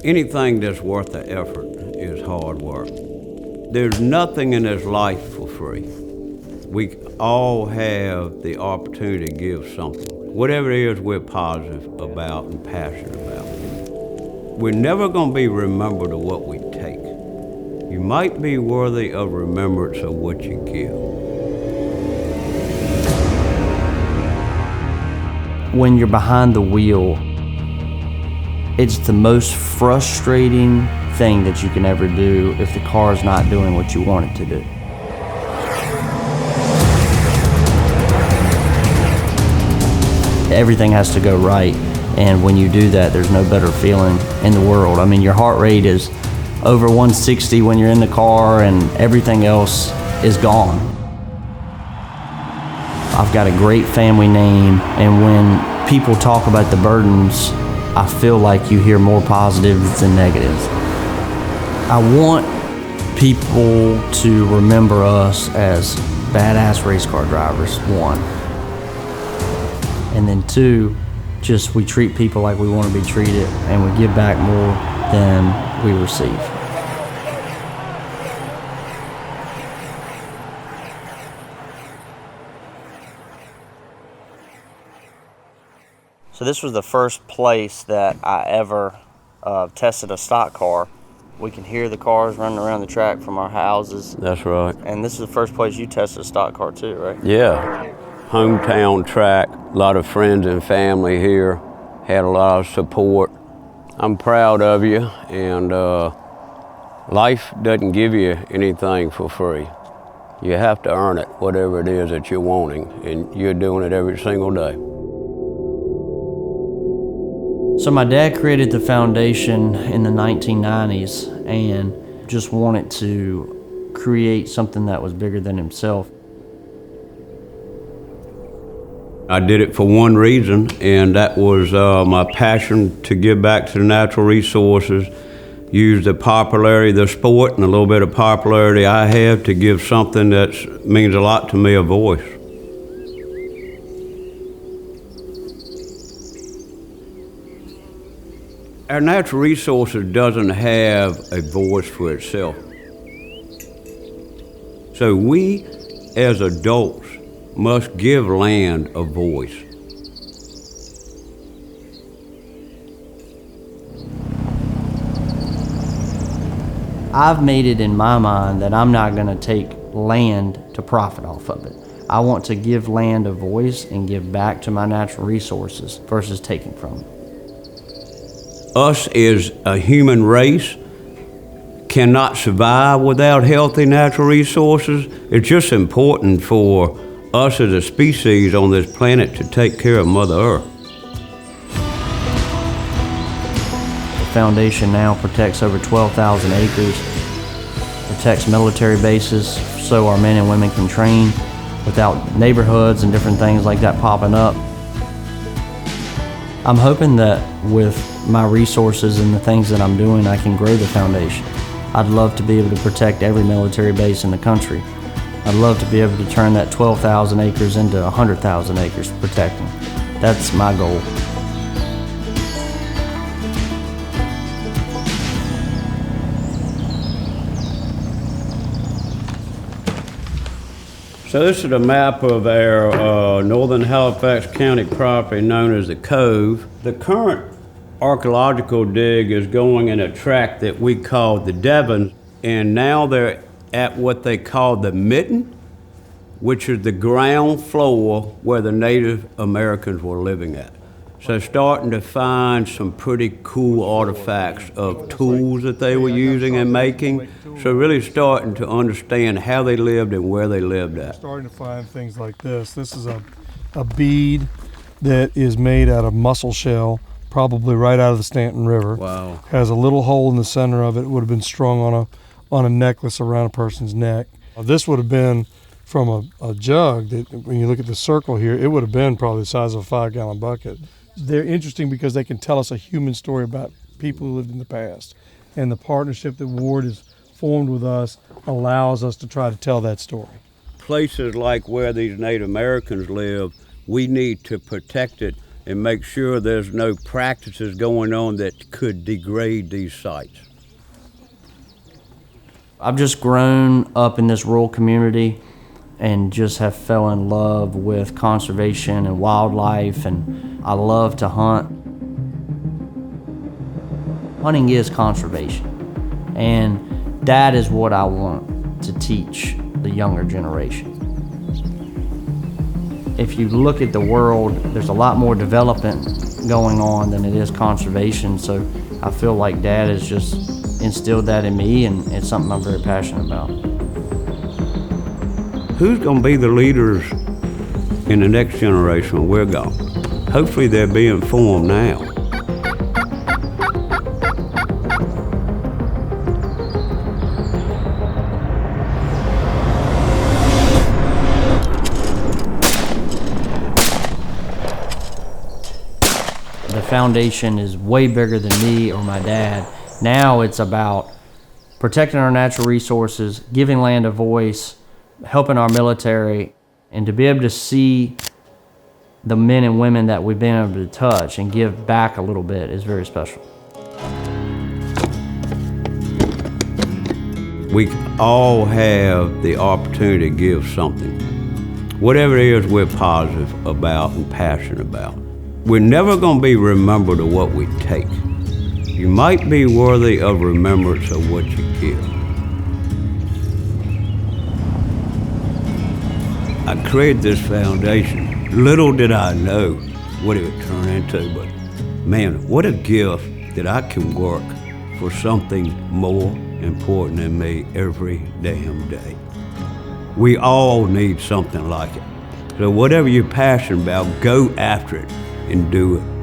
Anything that's worth the effort is hard work. There's nothing in this life for free. We all have the opportunity to give something. Whatever it is we're positive about and passionate about. We're never going to be remembered of what we take. You might be worthy of remembrance of what you give. When you're behind the wheel, it's the most frustrating thing that you can ever do if the car's not doing what you want it to do. Everything has to go right, and when you do that, there's no better feeling in the world. I mean, your heart rate is over 160 when you're in the car, and everything else is gone. I've got a great family name, and when people talk about the Burtons, I feel like you hear more positives than negatives. I want people to remember us as badass race car drivers, one. And then two, just we treat people like we want to be treated, and we give back more than we receive. So this was the first place that I ever tested a stock car. We can hear the cars running around the track from our houses. That's right. And this is the first place you tested a stock car too, right? Yeah. Hometown track, a lot of friends and family here, had a lot of support. I'm proud of you, and life doesn't give you anything for free. You have to earn it, whatever it is that you're wanting, and you're doing it every single day. So my dad created the foundation in the 1990s and just wanted to create something that was bigger than himself. I did it for one reason, and that was my passion to give back to the natural resources, use the popularity of the sport and a little bit of popularity I have to give something that means a lot to me a voice. Our natural resources doesn't have a voice for itself. So we, as adults, must give land a voice. I've made it in my mind that I'm not going to take land to profit off of it. I want to give land a voice and give back to my natural resources versus taking from it. Us as a human race cannot survive without healthy natural resources. It's just important for us as a species on this planet to take care of Mother Earth. The foundation now protects over 12,000 acres, protects military bases so our men and women can train without neighborhoods and different things like that popping up. I'm hoping that with my resources and the things that I'm doing, I can grow the foundation. I'd love to be able to protect every military base in the country. I'd love to be able to turn that 12,000 acres into 100,000 acres protecting. That's my goal. So this is a map of our northern Halifax County property known as the Cove. The current archaeological dig is going in a tract that we call the Devon, and now they're at what they call the Mitten, which is the ground floor where the Native Americans were living at. So starting to find some pretty cool artifacts of tools that they were using and making. So really starting to understand how they lived and where they lived at. Starting to find things like this. This is a bead that is made out of mussel shell, probably right out of the Stanton River. Wow. Has a little hole in the center of it. It would have been strung on a necklace around a person's neck. This would have been from a jug that, when you look at the circle here, it would have been probably the size of a 5-gallon bucket. They're interesting because they can tell us a human story about people who lived in the past. And the partnership that Ward has formed with us allows us to try to tell that story. Places like where these Native Americans live, we need to protect it and make sure there's no practices going on that could degrade these sites. I've just grown up in this rural community and just have fell in love with conservation and wildlife, and I love to hunt. Hunting is conservation, and that is what I want to teach the younger generation. If you look at the world, there's a lot more development going on than it is conservation, so I feel like Dad has just instilled that in me, and it's something I'm very passionate about. Who's gonna be the leaders in the next generation when we're gone? Hopefully they're being formed now. The foundation is way bigger than me or my dad. Now it's about protecting our natural resources, giving land a voice, helping our military, and to be able to see the men and women that we've been able to touch and give back a little bit is very special. We all have the opportunity to give something. Whatever it is we're positive about and passionate about. We're never going to be remembered for what we take. You might be worthy of remembrance of what you give. I created this foundation. Little did I know what it would turn into, but man, what a gift that I can work for something more important than me every damn day. We all need something like it. So whatever you're passionate about, go after it and do it.